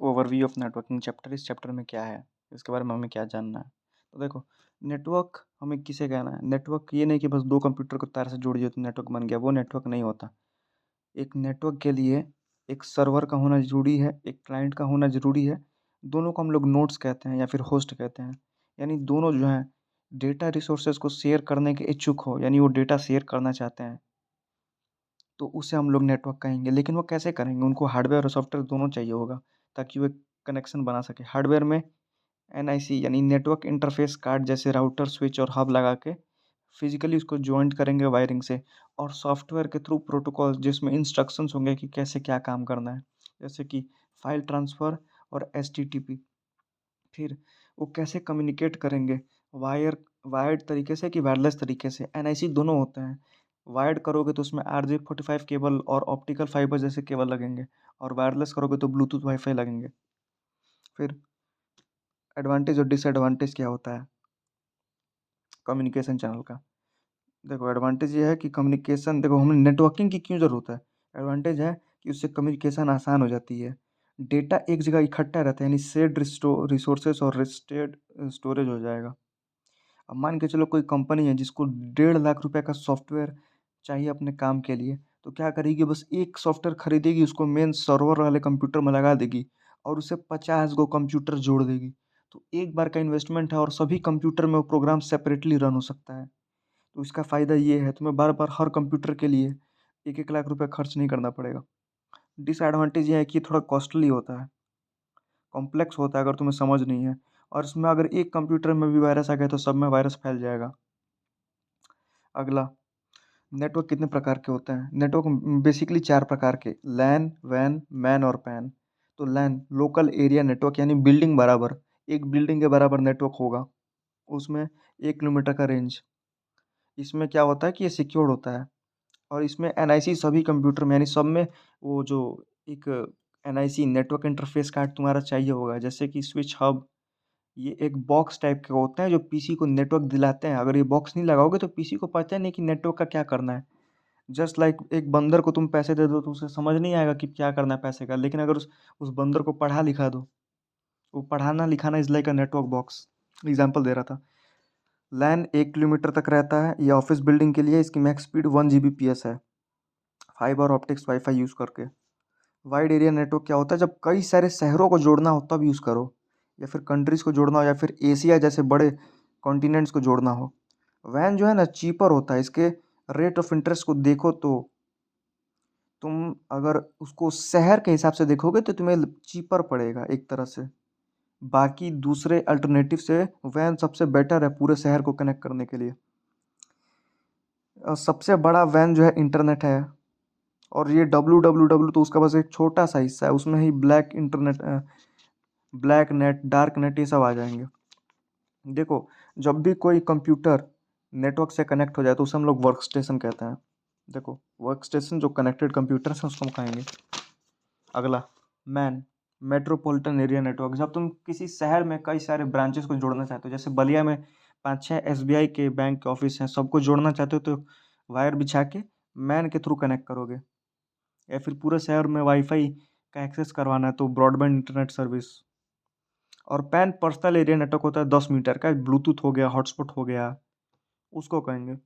Basic overview of networking chapter. इस chapter में क्या है, इसके बारे में हमें क्या जानना है। तो देखो, नेटवर्क हमें किसे कहना है। नेटवर्क ये नहीं कि बस दो कंप्यूटर को तार से जोड़ दिए तो नेटवर्क बन गया, वो नेटवर्क नहीं होता। एक नेटवर्क के लिए एक सर्वर का होना ज़रूरी है, एक क्लाइंट का होना ज़रूरी है। दोनों को हम लोग नोड्स कहते हैं या फिर होस्ट कहते हैं। यानी दोनों जो हैं डेटा रिसोर्सेज को शेयर करने के इच्छुक हो, यानी वो डेटा शेयर करना चाहते हैं, तो उसे हम लोग नेटवर्क कहेंगे। लेकिन वो कैसे करेंगे, उनको हार्डवेयर और सॉफ्टवेयर दोनों चाहिए होगा ताकि वो एक कनेक्शन बना सके। हार्डवेयर में एनआईसी यानी नेटवर्क इंटरफेस कार्ड जैसे राउटर, स्विच और हब लगा के फिजिकली उसको जॉइंट करेंगे वायरिंग से, और सॉफ्टवेयर के थ्रू प्रोटोकॉल जिसमें इंस्ट्रक्शंस होंगे कि कैसे क्या काम करना है, जैसे कि फाइल ट्रांसफ़र और एचटीटीपी। फिर वो कैसे कम्युनिकेट करेंगे, वायर्ड तरीके से कि वायरलेस तरीके से। एनआईसी दोनों होते हैं। वायर्ड करोगे तो उसमें RJ45 केबल और ऑप्टिकल फाइबर जैसे केबल लगेंगे, और वायरलेस करोगे तो ब्लूटूथ वाईफाई लगेंगे। फिर एडवांटेज और डिसएडवांटेज क्या होता है कम्युनिकेशन चैनल का। देखो, एडवांटेज ये है कि कम्युनिकेशन, देखो हमें नेटवर्किंग की क्यों ज़रूरत है। एडवांटेज है कि उससे कम्युनिकेशन आसान हो जाती है। डेटा एक जगह इकट्ठा रहता है, यानी शेयर्ड रिसोर्सेस और रिस्टेड स्टोरेज हो जाएगा। अब मान के चलो कोई कंपनी है जिसको 1.5 लाख रुपए का सॉफ्टवेयर चाहिए अपने काम के लिए, तो क्या करेगी, बस एक सॉफ्टवेयर खरीदेगी, उसको मेन सर्वर वाले कंप्यूटर में लगा देगी और उसे 50 गो कंप्यूटर जोड़ देगी। तो एक बार का इन्वेस्टमेंट है और सभी कंप्यूटर में वो प्रोग्राम सेपरेटली रन हो सकता है। तो इसका फ़ायदा ये है, तुम्हें बार बार हर कंप्यूटर के लिए 1-1 लाख रुपए खर्च नहीं करना पड़ेगा। डिसएडवांटेज ये है कि ये थोड़ा कॉस्टली होता है, कॉम्प्लेक्स होता है अगर तुम्हें समझ नहीं है, और इसमें अगर एक कंप्यूटर में भी वायरस आ गया तो सब में वायरस फैल जाएगा। अगला, नेटवर्क कितने प्रकार के होते हैं। नेटवर्क बेसिकली 4 प्रकार के: लैन, वैन, मैन और पैन। तो लैन लोकल एरिया नेटवर्क, यानी बिल्डिंग बराबर, एक बिल्डिंग के बराबर नेटवर्क होगा, उसमें 1 किलोमीटर का रेंज। इसमें क्या होता है कि ये सिक्योर्ड होता है, और इसमें एनआईसी सभी कंप्यूटर में, यानी सब में, वो जो एक एनआईसी नेटवर्क इंटरफेस कार्ड तुम्हारा चाहिए होगा, जैसे कि स्विच, हब। ये एक बॉक्स टाइप के होते हैं जो पीसी को नेटवर्क दिलाते हैं। अगर ये बॉक्स नहीं लगाओगे तो पीसी को पता नहीं कि नेटवर्क का क्या करना है। जस्ट लाइक एक बंदर को तुम पैसे दे दो तो उसे समझ नहीं आएगा कि क्या करना है पैसे का, लेकिन अगर उस बंदर को पढ़ा लिखा दो, वो पढ़ाना लिखाना is like a network box. Example दे रहा था। लैन 1 किलोमीटर तक रहता है, ये ऑफिस बिल्डिंग के लिए, इसकी मैक्स स्पीड 1 Gbps है, फाइबर ऑप्टिक्स वाईफाई यूज़ करके। वाइड एरिया नेटवर्क क्या होता है, जब कई सारे शहरों को जोड़ना हो तब यूज़ करो, या फिर कंट्रीज़ को जोड़ना हो, या फिर एशिया जैसे बड़े कॉन्टिनेंट्स को जोड़ना हो। वैन जो है ना चीपर होता है, इसके रेट ऑफ इंटरेस्ट को देखो तो तुम अगर उसको शहर के हिसाब से देखोगे तो तुम्हें चीपर पड़ेगा एक तरह से। बाकी दूसरे अल्टरनेटिव से वैन सबसे बेटर है पूरे शहर को कनेक्ट करने के लिए। सबसे बड़ा वैन जो है इंटरनेट है, और ये WWW तो उसका बस एक छोटा सा हिस्सा है, उसमें ही ब्लैक नेट, डार्क नेट, ये सब आ जाएंगे। देखो, जब भी कोई कंप्यूटर नेटवर्क से कनेक्ट हो जाए तो उसे हम लोग वर्क स्टेशन कहते हैं। देखो, वर्क स्टेशन जो कनेक्टेड कंप्यूटर है उसको हम कहेंगे। अगला, मैन, मेट्रोपॉलिटन एरिया नेटवर्क। जब तुम किसी शहर में कई सारे ब्रांचेस को जोड़ना चाहते हो, जैसे बलिया में 5-6 SBI के बैंक के ऑफिस हैं, सबको जोड़ना चाहते हो तो वायर बिछा के मैन के थ्रू कनेक्ट करोगे। या फिर पूरे शहर में वाईफाई का एक्सेस करवाना है तो ब्रॉडबैंड इंटरनेट सर्विस। और पैन पर्सनल एरिया नेटवर्क होता है 10 मीटर का, ब्लूटूथ हो गया, हॉटस्पॉट हो गया, उसको कहेंगे।